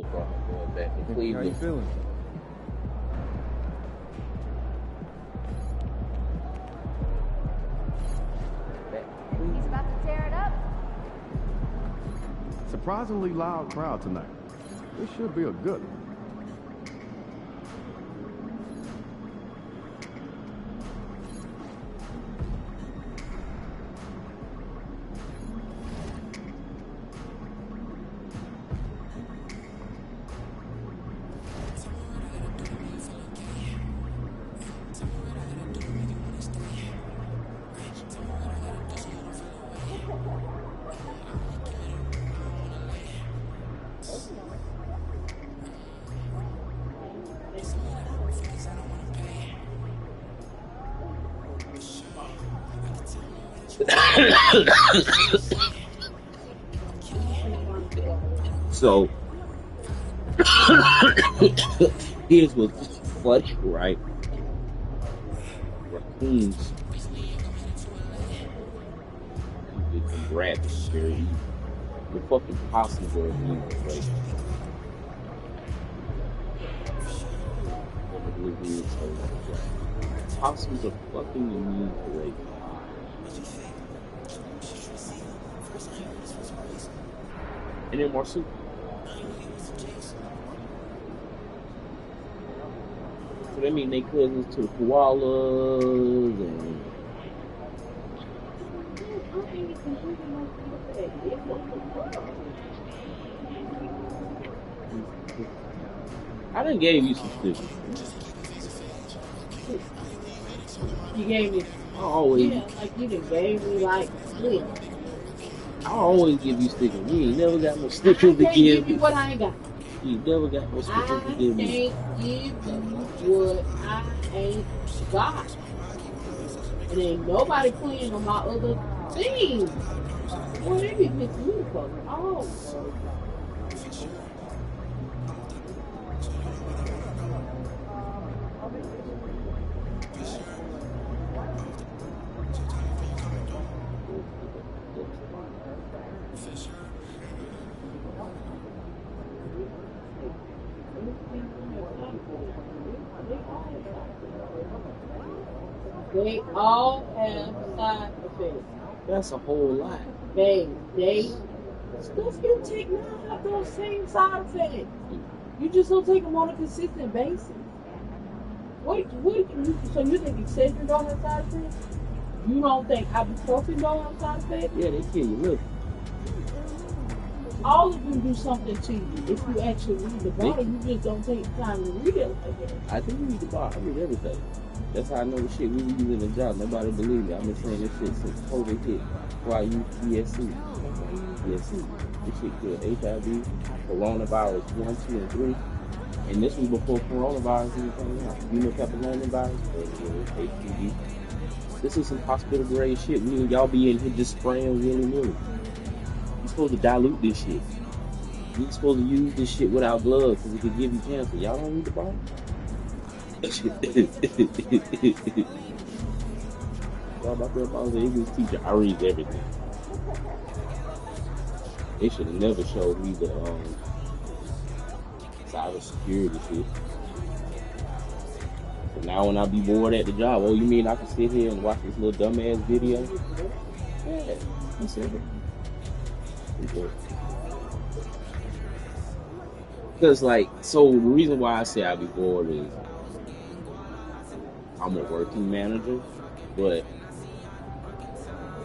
going back to Cleveland. How you feeling? He's about to tear it up. Surprisingly loud crowd tonight. This should be a good one. So here's what's funny, right? Raccoons, you can grab it very easy. The fucking possums are immune to rape. Possums are fucking immune to rape. And they're more super. So that means they cousins to the koalas and I done gave you some stickers. You gave me. I always, Yeah, like you done gave me like split. I always give you stickers. You ain't never got no I stickers can't to give give you me. what I ain't got. You never got no stickers I to can't give me. give you what I ain't got. And ain't nobody playing on my other things. Boy, they be pissing me fucking off. They all have side effects. That's a whole lot. They stuff you take now have those same side effects. You just don't take them on a consistent basis. So you think Excedrin don't have side effects? You don't think ibuprofen don't have side effects? Yeah, they kill you. Look, All of them do something to you if you actually read the bottle. You just don't take the time to read it like that. I think you read the bar. I read everything. That's how I know the shit we were using in the job. Nobody believed me. I've been saying this shit since COVID hit. Why I use PSC. PSC. This shit killed HIV, coronavirus 1, 2, and 3. And this was before coronavirus even came out. You know papillomavirus, HPV. This is some hospital grade shit. Y'all be in here just spraying willy-nilly. You're supposed to dilute this shit. You're supposed to use this shit without gloves because it could give you cancer. Y'all don't read the bottle? Y'all about that, I was an English teacher. I read everything. They should have never showed me the cybersecurity shit. So now when I be bored at the job, oh, you mean I can sit here and watch this little dumbass video? Yeah, I said it. Because, like, so the reason why I say I be bored is I'm a working manager, but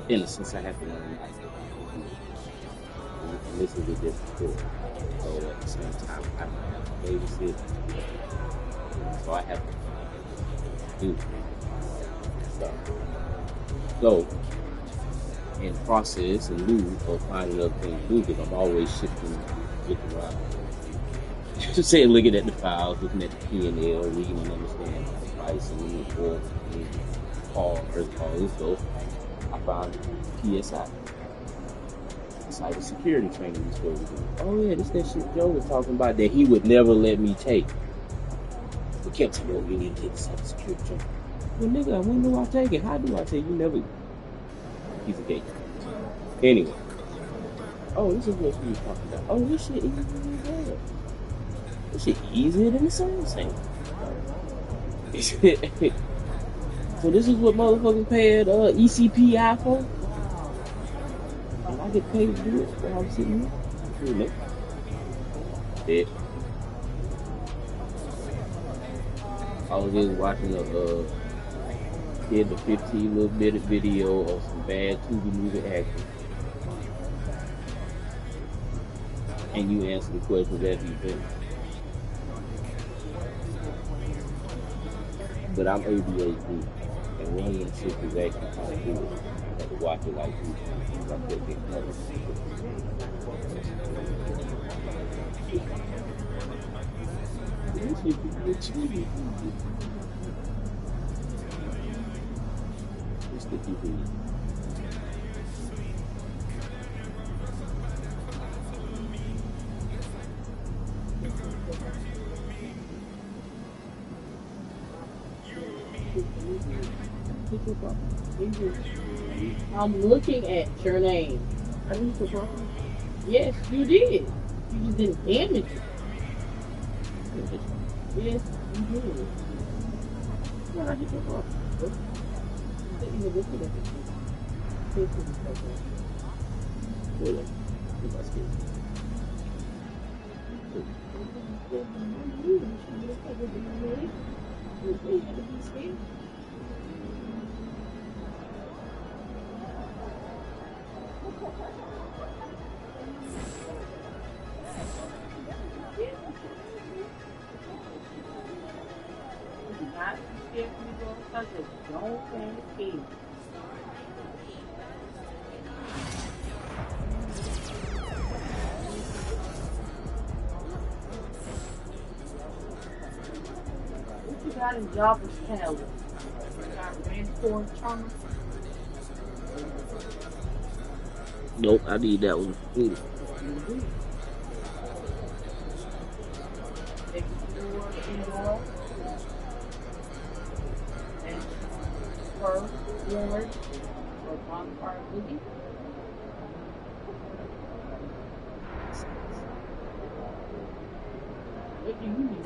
in a sense I have to learn how to listen to different people. So at the same time, I don't have to babysit. So I have to do stuff. So, in the process and move or finding other things to do, because I'm always shifting around. Just saying, looking at the files, looking at the P&L, reading and understanding the price and report and call. So I found PSI, cybersecurity training we supposed to do. Oh yeah, this that shit Joe was talking about that he would never let me take. But kept saying, "Yo, you need to take the cybersecurity training." Well, nigga, when do I take it? How do I take it? You never. Piece of cake. Anyway. Oh, this is what she was talking about. Oh, this shit is really bad. This shit easier than the Samsung. So this is what motherfuckers paid ECPI for? And I get paid to do it while I'm sitting here? You know. It. I was just watching a 10 to 15 little minute video of some bad Tubi movie acting. And you answer the questions after you finish. But I'm ADHD, and one of them shit is actually kind of good. I had to watch it like this. I couldn't get nothing. This shit is cheating. It's the TV. I'm looking at your name. I need to talk. Yes, you did. You just didn't damage it. Yes, you did. When I hit the talk. You didn't even look at it. Hold on. If I skip. Don't panic. What you got in Java's talent? You got Rancor Charmer? Nope, I need that one. Explore indoor. And her ward or bonfire boogie. What do you need?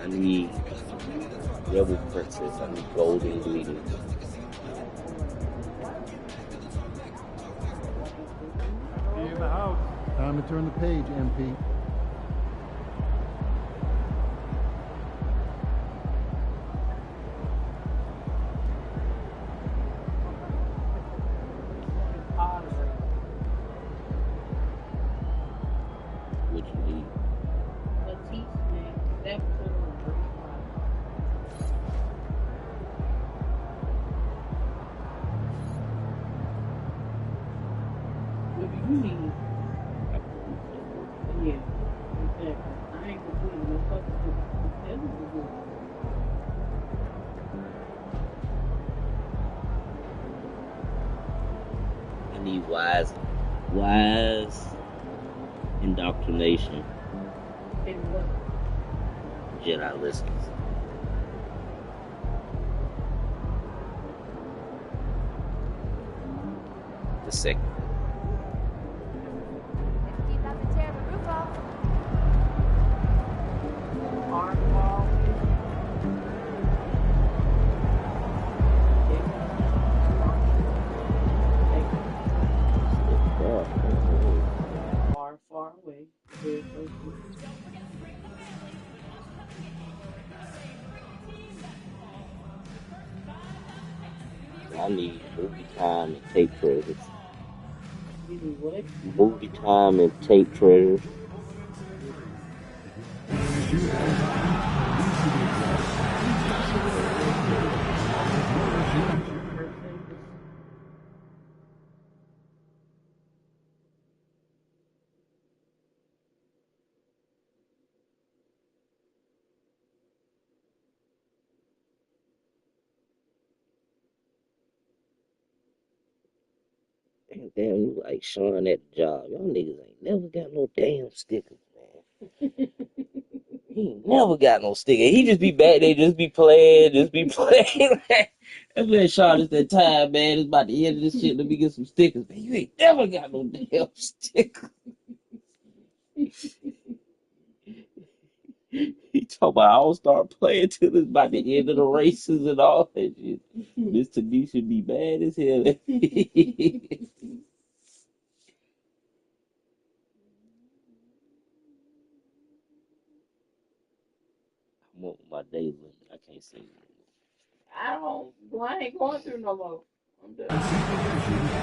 I need Rebel Princess. I need Golden Bleeding. In the house. Time to turn the page, MP. What you need? What do you need? Yeah, exactly. I ain't gonna put no fucking good. I need wise indoctrination. And what? Jedi listens. The second. Steve, about to tear the roof off. Arm wall. Far away. Very close to I need movie time and tape treasures. you need what? Movie time and tape treasures. And damn, you like Sean at the job. Y'all niggas ain't never got no damn stickers, man. He ain't never got no sticker. He just be back there, just be playing. That's when Sean is that time, man. It's about the end of this shit. Let me get some stickers, man. You ain't never got no damn sticker. He talking about I don't start playing till it's about the end of the races and all that shit. This Tanisha be bad as hell. I'm on my day limit. I can't say no I ain't going through no more. I'm done.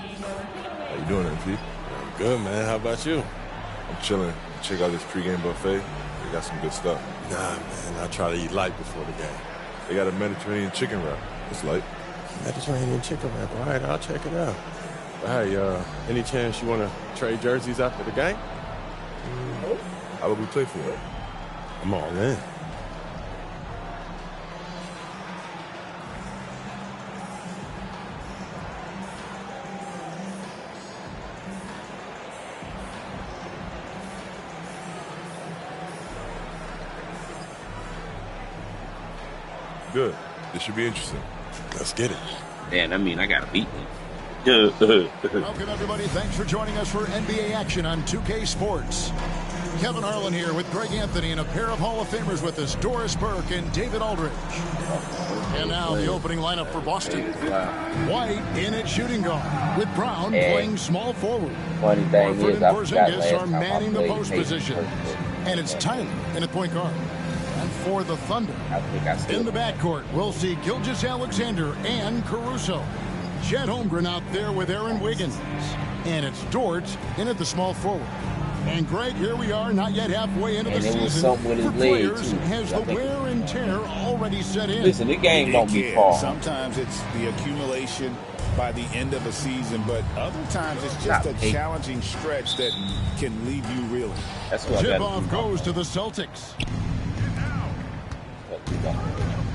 How you doing, MP? I'm good, man. How about you? I'm chilling. Check out this pregame buffet. They got some good stuff. Nah, man. I try to eat light before the game. They got a Mediterranean chicken wrap. It's light. Mediterranean chicken wrap. All right, I'll check it out. But hey, any chance you want to trade jerseys after the game? How about we play for it? I'm all in. Good. This should be interesting. Let's get it. damn, I mean, I gotta beat them. Welcome, everybody. Thanks for joining us for NBA action on 2K Sports. Kevin Harlan here with Greg Anthony and a pair of Hall of Famers with us, Doris Burke and David Aldridge. And now the opening lineup for Boston. White in at shooting guard, with Brown playing small forward. Funny thing Horford is, and I forgot Porzingis last are time I manning the played post Hayden positions. And it's Tyler in at point guard. And for the Thunder, I think I still in the backcourt, we'll see Gilgeous-Alexander and Caruso. Chet Holmgren out there with Aaron Wiggins. And it's Dort in at the small forward. And Greg, here we are, not yet halfway into the season. something with his For leg, players, too. has the wear and tear already set in? Listen, the game don't be It can. far. Sometimes it's the accumulation by the end of a season, but other times it's just Not a eight. challenging stretch that can leave you reeling. That's what I got Tip-off to goes to the Celtics. do.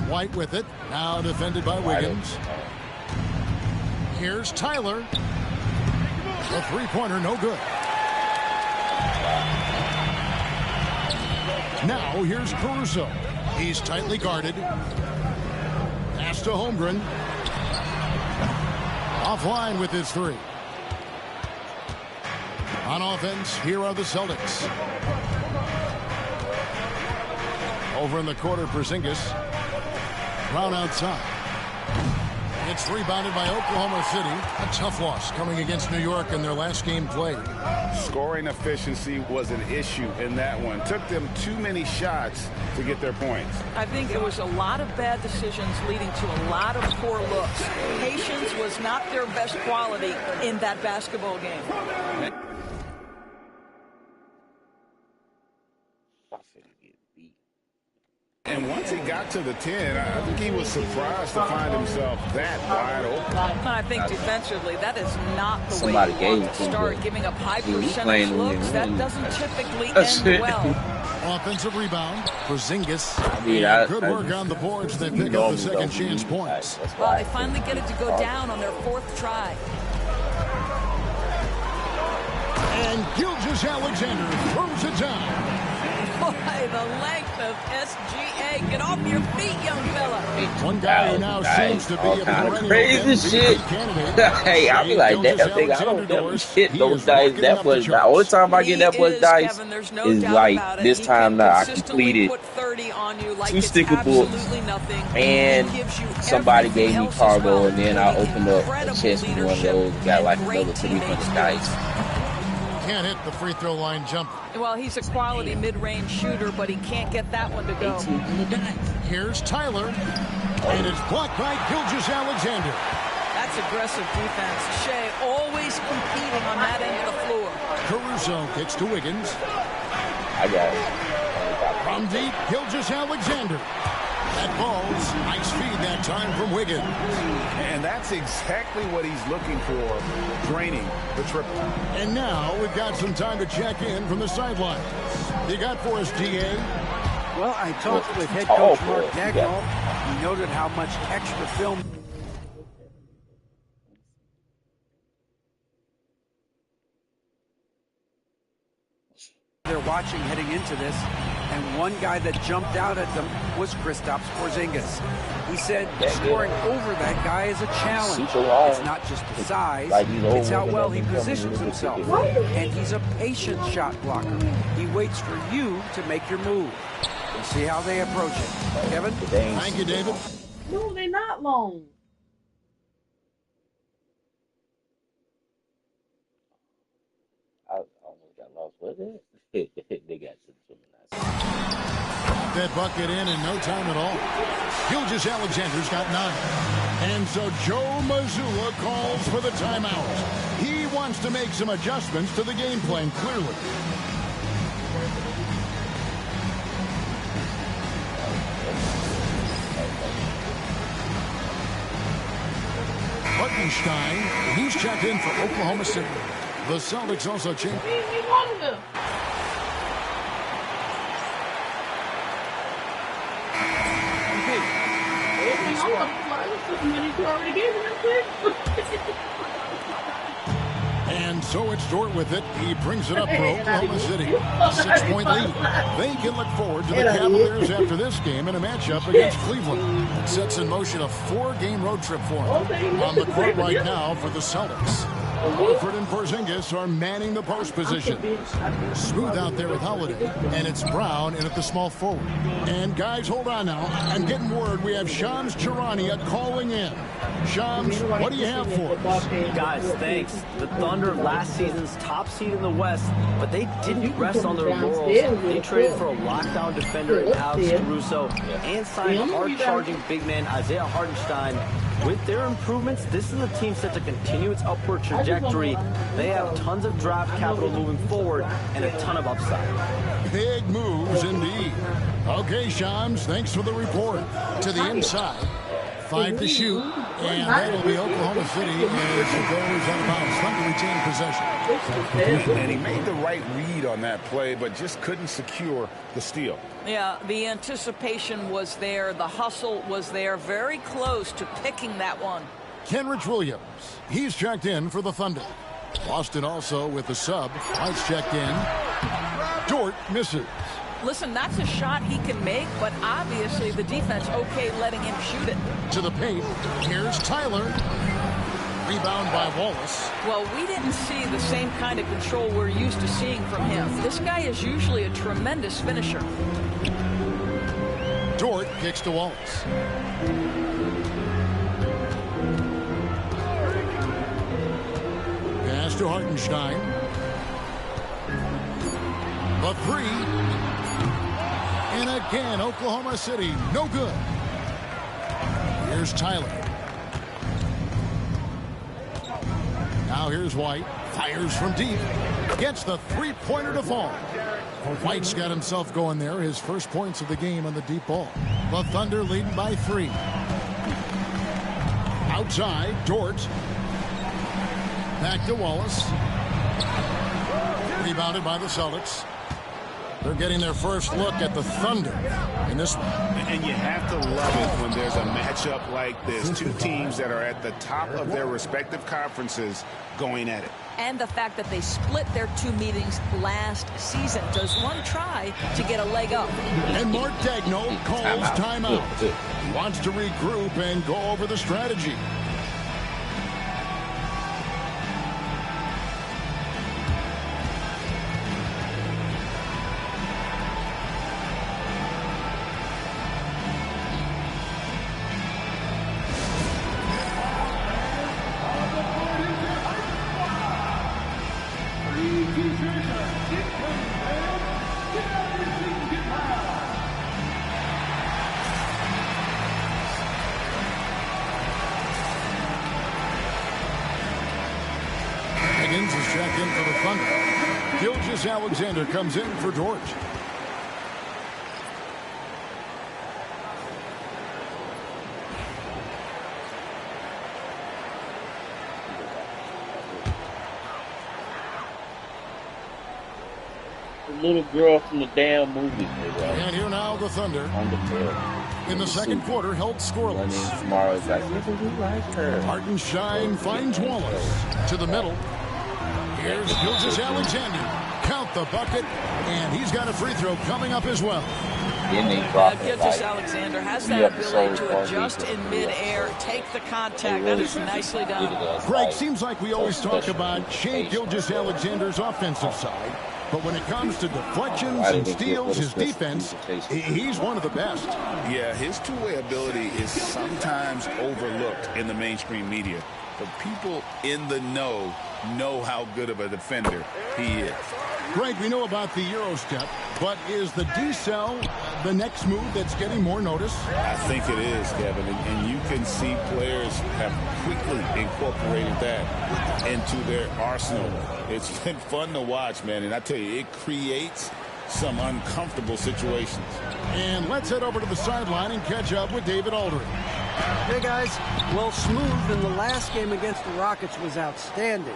White with it, now defended by Wiggins. Here's Tyler. The three-pointer, no good. Now here's Caruso. He's tightly guarded. Pass to Holmgren. Offline with his three. On offense, here are the Celtics. Over in the quarter, Porzingis. Brown outside. It's rebounded by Oklahoma City. A tough loss coming against New York in their last game played. Scoring efficiency was an issue in that one. Took them too many shots to get their points. I think it was a lot of bad decisions leading to a lot of poor looks. Patience was not their best quality in that basketball game. And once he got to the 10, I think he was surprised to find himself that wide open. And I think defensively, that is not the Somebody way you want gave to him start, the- giving up high he was percentage playing looks. with That him. doesn't typically That's end it. well. Offensive rebound. Porzingis. I Good work on the boards. They pick up the normally second don't chance believe points. that. That's Well, why they finally get it to go down on their fourth try. And Gilgeous-Alexander throws it down. Boy, the length of SGA. Get off your feet, young fella. One guy who now seems to be all a kind of perennial crazy shit. MVP candidate. Hey, I be like, damn, nigga, I don't never hit those dice that much. The only time I get that much dice Kevin, there's no is doubt like about it. this He time can now. I consistently completed put 30 on you like 2 it's sticker books, absolutely nothing. and He gives you somebody everything gave me else as cargo, well, and then I including opened up a incredible chest with one of leadership those, got and like great another 300 teammates. dice. can't hit the free throw line jumper. Well, he's a quality mid-range shooter, but he can't get that one to go. Here's Tyler, and it's blocked by Gilgeous-Alexander. That's aggressive defense. Shea always competing on that end of the floor. Caruso kicks to Wiggins. I got it. From deep, Gilgeous-Alexander. That ball's nice feed that time from Wiggins. And that's exactly what he's looking for, draining the triple. And now we've got some time to check in from the sidelines. You got for us, DA? Well, I talked with head coach Mark Dagnall. He noted how much extra film they're watching heading into this, and one guy that jumped out at them was Kristaps Porzingis. He said scoring over that guy is a challenge. It's not just the size, it's how well he positions himself. And he's a patient shot blocker. He waits for you to make your move. We'll see how they approach it. Kevin? Thank you, David. No, they're not long. I almost got lost with it. They got some nice. That bucket in no time at all. Gilgeous-Alexander's got 9. And so Joe Mazzulla calls for the timeout. He wants to make some adjustments to the game plan, clearly. Hartenstein, he's checked in for Oklahoma City. The Celtics also check. And so it's Dort with it. He brings it up for Oklahoma City. A 6-point lead. They can look forward to the Cavaliers after this game in a matchup against Cleveland. It sets in motion a 4-game road trip for them. On the court right now for the Celtics. Horford and Porzingis are manning the post position. Smooth out there with Holiday. And it's Brown in at the small forward. And guys, hold on now. I'm getting word we have Shams Charania calling in. Shams, what do you have for us? Guys, thanks. The Thunder, last season's top seed in the West, but they didn't rest on their laurels. They traded for a lockdown defender in Alex Caruso and signed hard-charging big man Isaiah Hartenstein. With their improvements, this is a team set to continue its upward trajectory. They have tons of draft capital moving forward and a ton of upside. Big moves indeed. Okay, Shams, thanks for the report. To the inside. 5 to shoot, and that'll be Oklahoma City as it goes out of bounds. Thunder retain possession. And he made the right read on that play, but just couldn't secure the steal. Yeah, the anticipation was there. The hustle was there. Very close to picking that one. Kenrich Williams, he's checked in for the Thunder. Boston also with the sub. White's checked in. Dort misses. Listen, that's a shot he can make, but obviously the defense okay letting him shoot it. To the paint, here's Tyler. Rebound by Wallace. Well, we didn't see the same kind of control we're used to seeing from him. This guy is usually a tremendous finisher. Dort kicks to Wallace. Pass to Hartenstein. The 3. And again, Oklahoma City, no good. Here's Tyler. Now here's White. Fires from deep. Gets the 3-pointer to fall. White's got himself going there. His first points of the game on the deep ball. The Thunder leading by 3. Outside, Dort. Back to Wallace. Rebounded by the Celtics. They're getting their first look at the Thunder in this one. And you have to love it when there's a matchup like this. Two teams that are at the top of their respective conferences going at it. And the fact that they split their 2 meetings last season. Does one try to get a leg up? And Mark Dagnall calls timeout. He wants to regroup and go over the strategy. check in for the Thunder. Gilgeous-Alexander comes in for George. Little girl from the damn movie. And here now the Thunder. On the field. In the second quarter, held scoreless. Tomorrow's like, like her. Hartenstein finds Wallace to the middle. Here's Gilgeous-Alexander. Count the bucket, and he's got a free throw coming up as well. Gilgeous-Alexander has that ability to adjust in midair, take the contact. That is nicely done. Greg, seems like we always talk about Shai Gilgeous-Alexander's offensive side. But when it comes to deflections and steals, his defense, he's one of the best. Yeah, his two-way ability is sometimes overlooked in the mainstream media. But people in the know how good of a defender he is. Greg, we know about the Euro step, but is the D-cell the next move that's getting more notice? I think it is, Kevin, and you can see players have quickly incorporated that into their arsenal. It's been fun to watch, man, and I tell you, it creates some uncomfortable situations. And let's head over to the sideline and catch up with David Aldridge. Hey, guys. Well, Smooth in the last game against the Rockets was outstanding.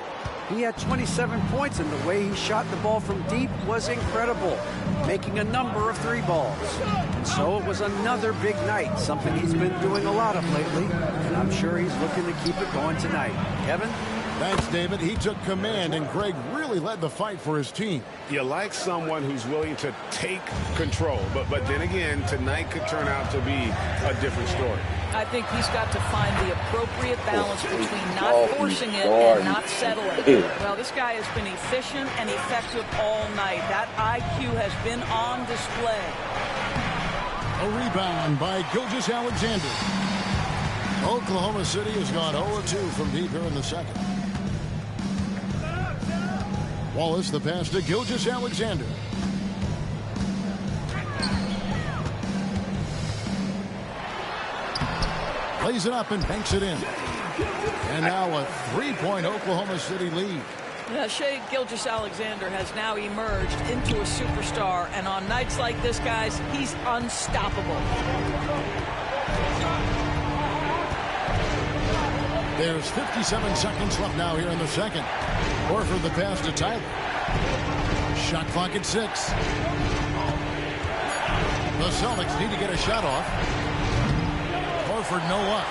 He had 27 points, and the way he shot the ball from deep was incredible, making a number of three balls. And so it was another big night, something he's been doing a lot of lately, and I'm sure he's looking to keep it going tonight. Kevin? Thanks, David. He took command, and Greg really led the fight for his team. You like someone who's willing to take control, but then again, tonight could turn out to be a different story. I think he's got to find the appropriate balance between not forcing it and not settling. Well, this guy has been efficient and effective all night. That IQ has been on display. A rebound by Gilgeous-Alexander. Oklahoma City has gone 0-2 from deep here in the second. Wallace, the pass to Gilgeous-Alexander. Plays it up and banks it in. And now a three-point Oklahoma City lead. Yeah, Shai Gilgeous-Alexander has now emerged into a superstar, and on nights like this, guys, he's unstoppable. There's 57 seconds left now here in the second. Horford the pass to Tyler. Shot clock at 6. The Celtics need to get a shot off. Horford no up.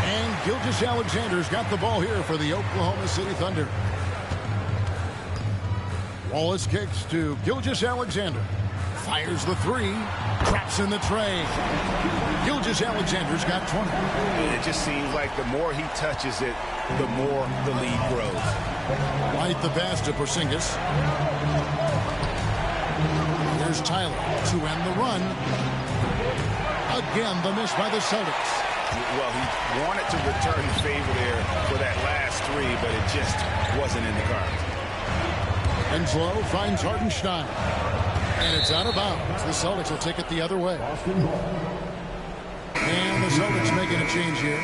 And Gilgeous-Alexander's got the ball here for the Oklahoma City Thunder. Wallace kicks to Gilgeous-Alexander. Fires the three. Traps in the tray. Gilgeous-Alexander's got 20. It just seems like the more he touches it, the more the lead grows. Right the pass to Porzingis. Here's Tyler to end the run. Again, the miss by the Celtics. Well, he wanted to return the favor there for that last three, but it just wasn't in the cards. Henslow finds Hartenstein. And it's out of bounds. The Celtics will take it the other way. And the Celtics making a change here.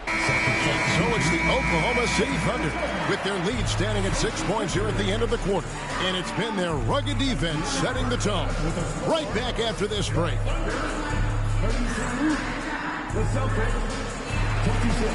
So it's the Oklahoma City Thunder with their lead standing at 6 points here at the end of the quarter. And it's been their rugged defense setting the tone. Right back after this break. The Celtics, 26.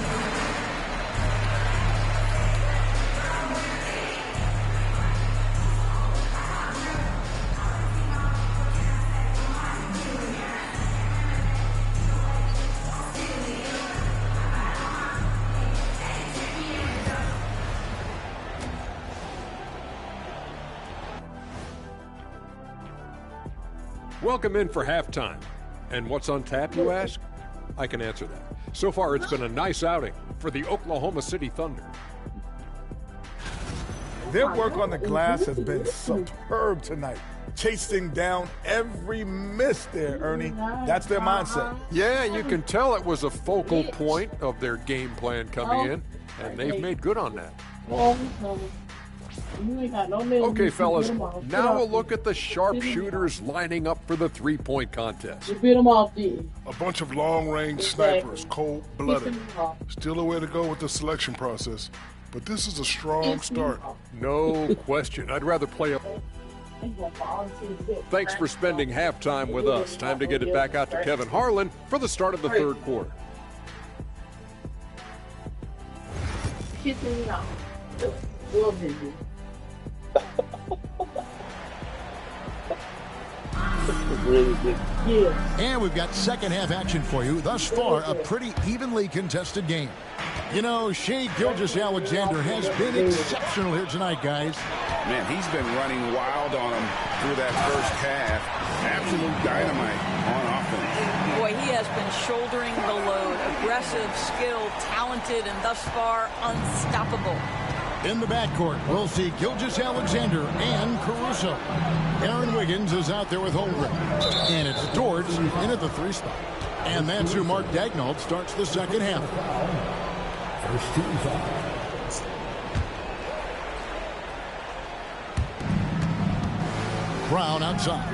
Welcome in for halftime. And what's on tap, you ask? I can answer that. So far, it's been a nice outing for the Oklahoma City Thunder. Their work on the glass has been superb tonight. Chasing down every miss there, Ernie. That's their mindset. Yeah, you can tell it was a focal point of their game plan coming in, and they've made good on that. You ain't got no nails. Okay, You fellas, bit 'em off. now a look at the sharpshooters lining up for the three-point contest. You bit them off, didn't A bunch of long-range snipers, cold-blooded. Still a way to go with the selection process, but this is a strong start. No question. I'd rather play a... Thanks for spending halftime with us. Time to get it back out to Kevin Harlan for the start of the third quarter. Kissing me off. And we've got second half action for you. Thus far, a pretty evenly contested game. You know, Shai Gilgeous-Alexander has been exceptional here tonight, guys. Man, he's been running wild on him through that first half. Absolute dynamite on offense. Boy, he has been shouldering the load. Aggressive, skilled, talented, and thus far unstoppable. In the backcourt, we'll see Gilgeous-Alexander and Caruso. Aaron Wiggins is out there with Holmgren. And it's Dort in at the 3 spot. And that's who Mark Daigneault starts the second half. First team foul. Brown outside.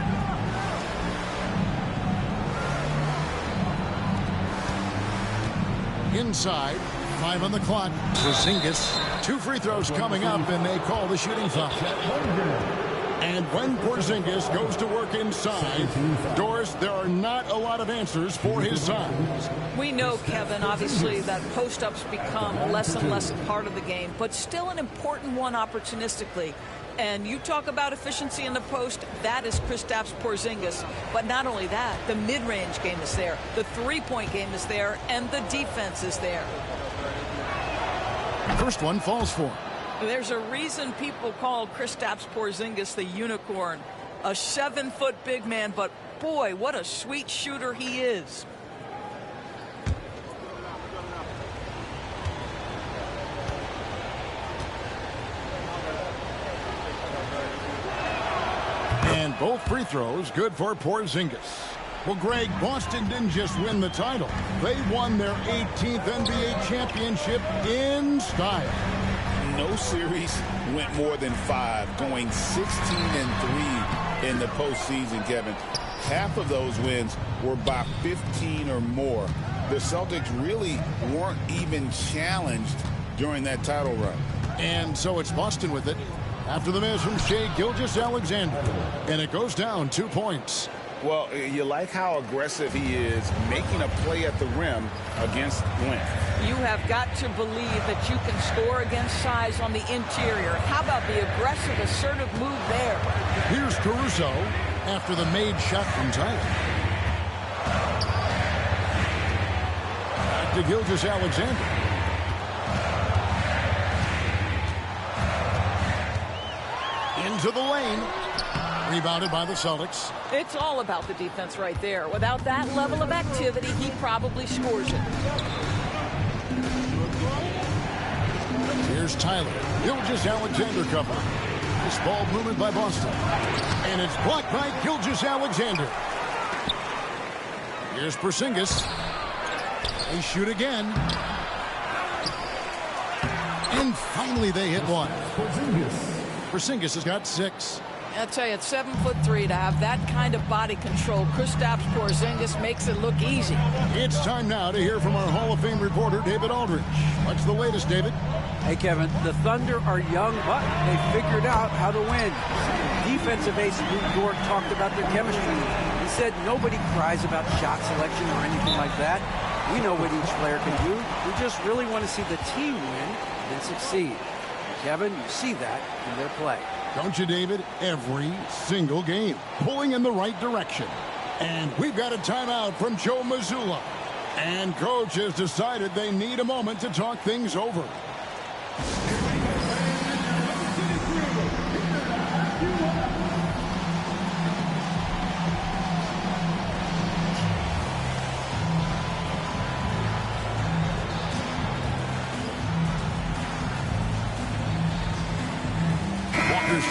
Inside, 5 on the clock. Porzingis, 2 free throws coming up, and they call the shooting foul. And when Porzingis goes to work inside, Doris, there are not a lot of answers for his side. We know, Kevin, obviously, that post-ups become less and less a part of the game, but still an important one opportunistically. And you talk about efficiency in the post, that is Kristaps Porzingis. But not only that, the mid-range game is there, the three-point game is there, and the defense is there. First one falls for him. There's a reason people call Kristaps Porzingis the unicorn. A 7-foot big man, but boy, what a sweet shooter he is. And both free throws good for Porzingis. Well, Greg, Boston didn't just win the title. They won their 18th NBA championship in style. No series went more than 5, going 16-3 in the postseason, Kevin. Half of those wins were by 15 or more. The Celtics really weren't even challenged during that title run. And so it's Boston with it. After the miss from Shai Gilgeous-Alexander. And it goes down 2 points. Well, you like how aggressive he is, making a play at the rim against length. You have got to believe that you can score against size on the interior. How about the aggressive, assertive move there? Here's Caruso after the made shot from Tyler. Back to Gilgeous-Alexander. Into the lane. Rebounded by the Celtics. It's all about the defense right there. Without that level of activity, he probably scores it. Here's Tyler. Gilgeous-Alexander cover. This ball movement by Boston. And it's blocked by Gilgeous-Alexander. Here's Porzingis. They shoot again. And finally they hit one. Porzingis has got 6. I'll tell you, at 7'3" to have that kind of body control, Kristaps Porzingis makes it look easy. It's time now to hear from our Hall of Fame reporter, David Aldridge. What's the latest, David? Hey, Kevin, the Thunder are young, but they figured out how to win. Defensive ace Lou Dort talked about their chemistry. He said nobody cries about shot selection or anything like that. We know what each player can do. We just really want to see the team win and succeed. Kevin, you see that in their play. Don't you, David? Every single game, pulling in the right direction. And we've got a timeout from Joe Mazzulla. And coach has decided they need a moment to talk things over.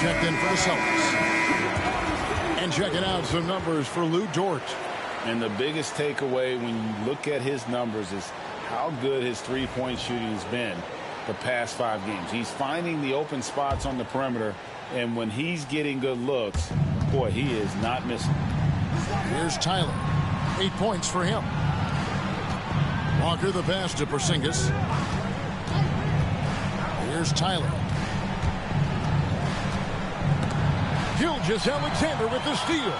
Checked in for the Celtics. And checking out some numbers for Lou Dort. And the biggest takeaway when you look at his numbers is how good his three-point shooting has been. the past 5 games. He's finding the open spots on the perimeter, and when he's getting good looks, boy, he is not missing. Here's Tyler. 8 points for him. Walker the pass to Porzingis. Here's Tyler. Gilgeous-Alexander with the steal.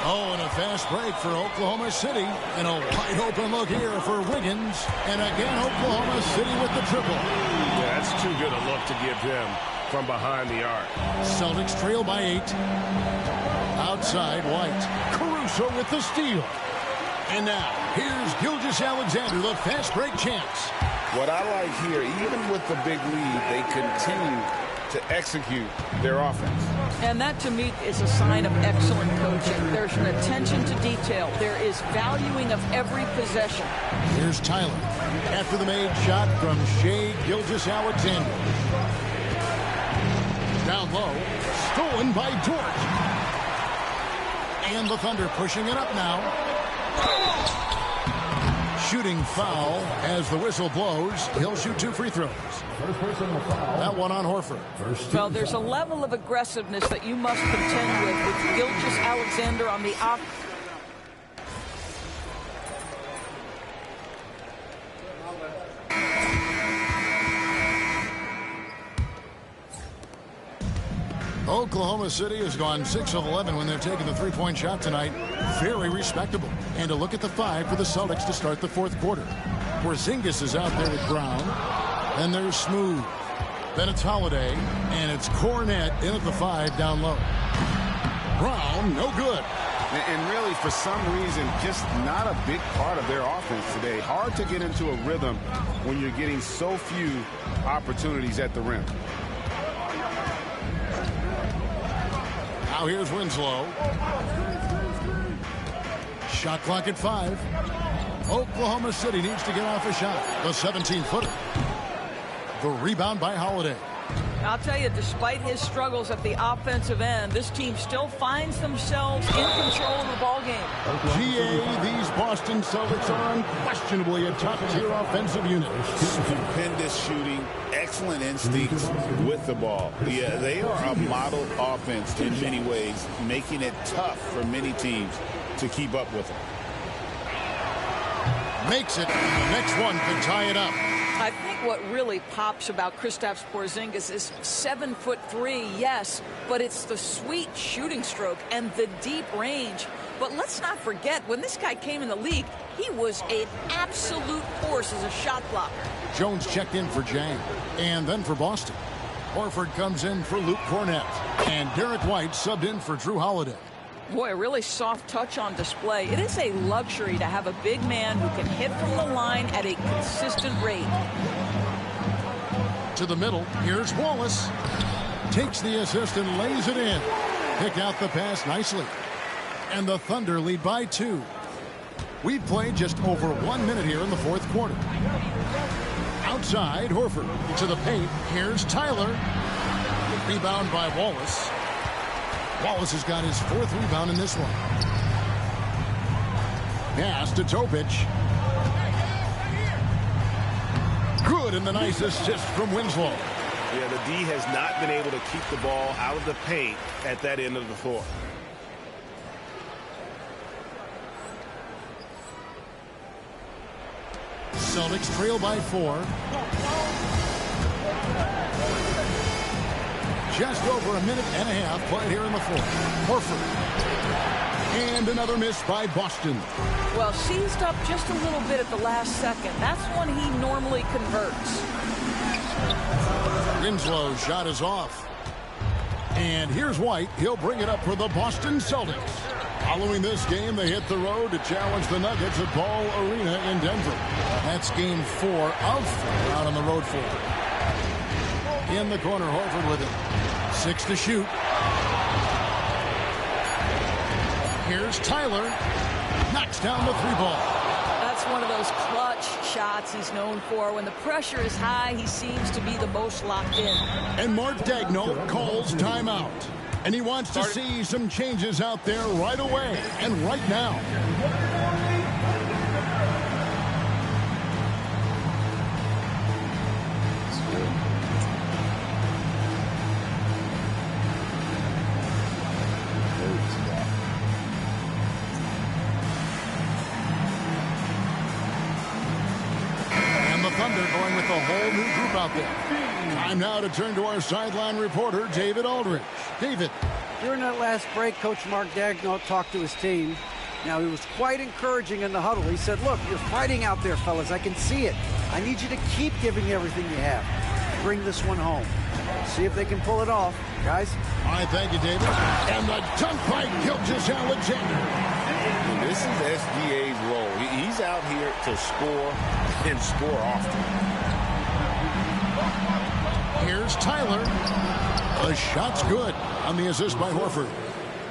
Oh, and a fast break for Oklahoma City. And a wide open look here for Wiggins. And again, Oklahoma City with the triple. Yeah, that's too good a look to give him from behind the arc. Celtics trail by 8. Outside, White. Caruso with the steal. And now, here's Gilgeous-Alexander, the fast break chance. What I like here, even with the big lead, they continue to execute their offense. And that, to me, is a sign of excellent coaching. There's an attention to detail. There is valuing of every possession. Here's Tyler. After the made shot from Shai Gilgeous-Alexander. Down low. Stolen by Dort. And the Thunder pushing it up now. Shooting foul as the whistle blows. He'll shoot 2 free throws. That one on Horford. Well, there's a level of aggressiveness that you must contend with Gilgeous-Alexander on the Oklahoma City has gone 6 of 11 when they're taking the three-point shot tonight. Very respectable. And a look at the 5 for the Celtics to start the 4th quarter. Porzingis is out there with Brown. Then there's Smooth. Then it's Holiday. And it's Cornette in at the 5 down low. Brown, no good. And really, for some reason, just not a big part of their offense today. Hard to get into a rhythm when you're getting so few opportunities at the rim. Now here's Winslow. Shot clock at 5. Oklahoma City needs to get off a shot. The 17-footer. The rebound by Holiday. I'll tell you, despite his struggles at the offensive end, this team still finds themselves in control of the ball game. GA, these Boston Celtics are unquestionably a top-tier offensive unit. Stupendous shooting, excellent instincts with the ball. Yeah, they are a model offense in many ways, making it tough for many teams to keep up with them. Makes it. The next one could tie it up. I think what really pops about Kristaps Porzingis is 7'3", yes, but it's the sweet shooting stroke and the deep range. But let's not forget, when this guy came in the league, he was an absolute force as a shot blocker. Jones checked in for Jang, and then for Boston. Horford comes in for Luke Cornette, and Derek White subbed in for Drew Holiday. Boy, a really soft touch on display. It is a luxury to have a big man who can hit from the line at a consistent rate. To the middle, here's Wallace. Takes the assist and lays it in. Pick out the pass nicely. And the Thunder lead by 2. We've played just over 1 minute here in the 4th quarter. Outside, Horford. To the paint, here's Tyler. Rebound by Wallace. Wallace has got his 4th rebound in this one. Pass to Topic. Good, and the nice assist from Winslow. Yeah, the D has not been able to keep the ball out of the paint at that end of the floor. Celtics trail by 4. Just over a minute and a half played here in the 4th. Horford. And another miss by Boston. Well, seized up just a little bit at the last second. That's when he normally converts. Winslow's shot is off. And here's White. He'll bring it up for the Boston Celtics. Following this game, they hit the road to challenge the Nuggets at Ball Arena in Denver. That's game 4 of 4 out on the road for. In the corner, Horford with it. 6 to shoot. Here's Tyler. Knocks down the 3-ball. That's one of those clutch shots he's known for. When the pressure is high, he seems to be the most locked in. And Mark Daigneault calls timeout. And he wants to see some changes out there right away and right now. Thunder going with a whole new group out there. Time now to turn to our sideline reporter, David Aldridge. David. During that last break, Coach Mark Daigneault talked to his team. Now, he was quite encouraging in the huddle. He said, look, you're fighting out there, fellas. I can see it. I need you to keep giving everything you have. Bring this one home. See if they can pull it off. Guys? All right, thank you, David. And the dunk by Gilgeous-Alexander. This is SGA's role. He's out here to score and score often. Here's Tyler. The shot's good on the assist by Horford.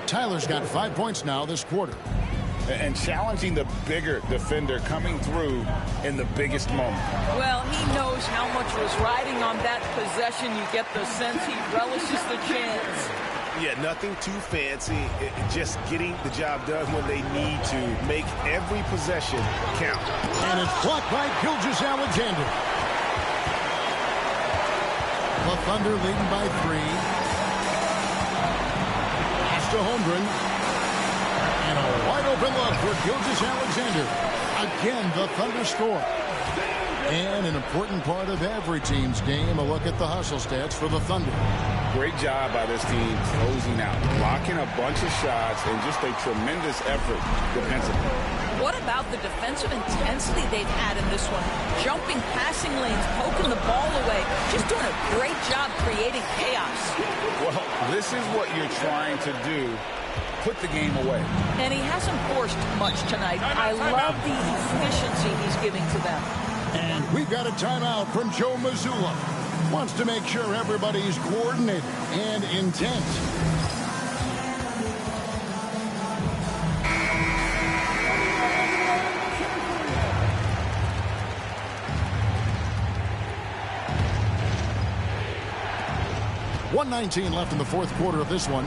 Tyler's got 5 points now this quarter. And challenging the bigger defender coming through in the biggest moment. Well, he knows how much was riding on that possession. You get the sense he relishes the chance. Yeah, nothing too fancy. Just getting the job done when they need to. Make every possession count. And it's blocked by Gilgeous-Alexander. The Thunder leading by 3. Pass to Holmgren. And a wide open look for Gilgeous-Alexander. Again, the Thunder score. And an important part of every team's game, a look at the hustle stats for the Thunder. Great job by this team closing out, blocking a bunch of shots, and just a tremendous effort defensively. What about the defensive intensity they've had in this one? Jumping passing lanes, poking the ball away, just doing a great job creating chaos. Well, this is what you're trying to do. Put the game away. And he hasn't forced much tonight. I love the efficiency he's giving to them. And we've got a timeout from Joe Mazzulla. Wants to make sure everybody's coordinated and intent. .119 left in the fourth quarter of this one.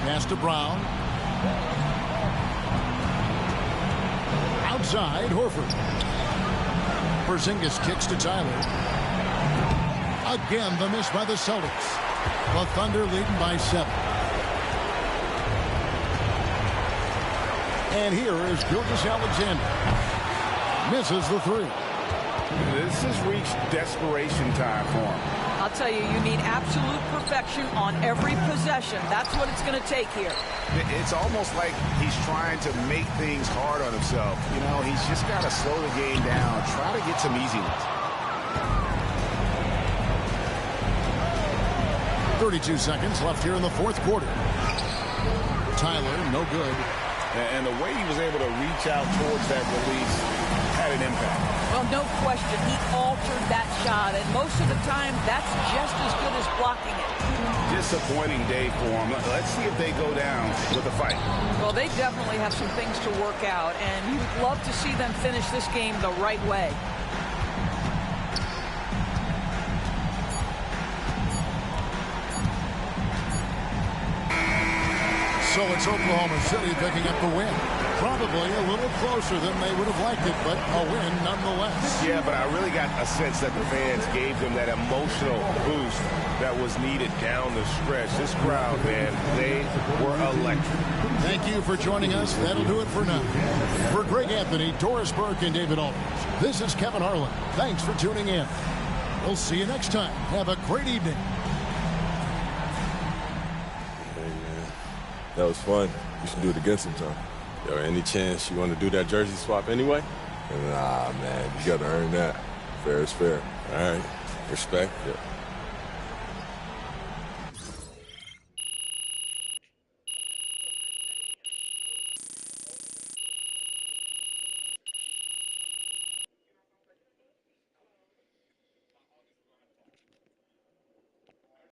Pass to Brown. Outside, Horford. Porzingis kicks to Tyler. Again, the miss by the Celtics. The Thunder leading by 7. And here is Gilgeous-Alexander. Misses the 3. This has reached desperation time for him. I'll tell you, you need absolute perfection on every possession. That's what it's going to take here. It's almost like he's trying to make things hard on himself. You know, he's just got to slow the game down, try to get some easy ones. 32 seconds left here in the fourth quarter. Tyler, no good. And the way he was able to reach out towards that release had an impact. Well, no question, he altered that shot, and most of the time, that's just as good as blocking it. Disappointing day for him. Let's see if they go down with a fight. Well, they definitely have some things to work out, and you'd love to see them finish this game the right way. So it's Oklahoma City picking up the win. Probably a little closer than they would have liked it, but a win nonetheless. Yeah, but I really got a sense that the fans gave them that emotional boost that was needed down the stretch. This crowd, man, they were electric. Thank you for joining us. That'll do it for now. For Greg Anthony, Doris Burke, and David Aldridge, this is Kevin Harlan. Thanks for tuning in. We'll see you next time. Have a great evening. That was fun. You should do it again sometime. Yo, any chance you want to do that jersey swap anyway? Nah, man. You got to earn that. Fair is fair. All right. Respect. Yeah.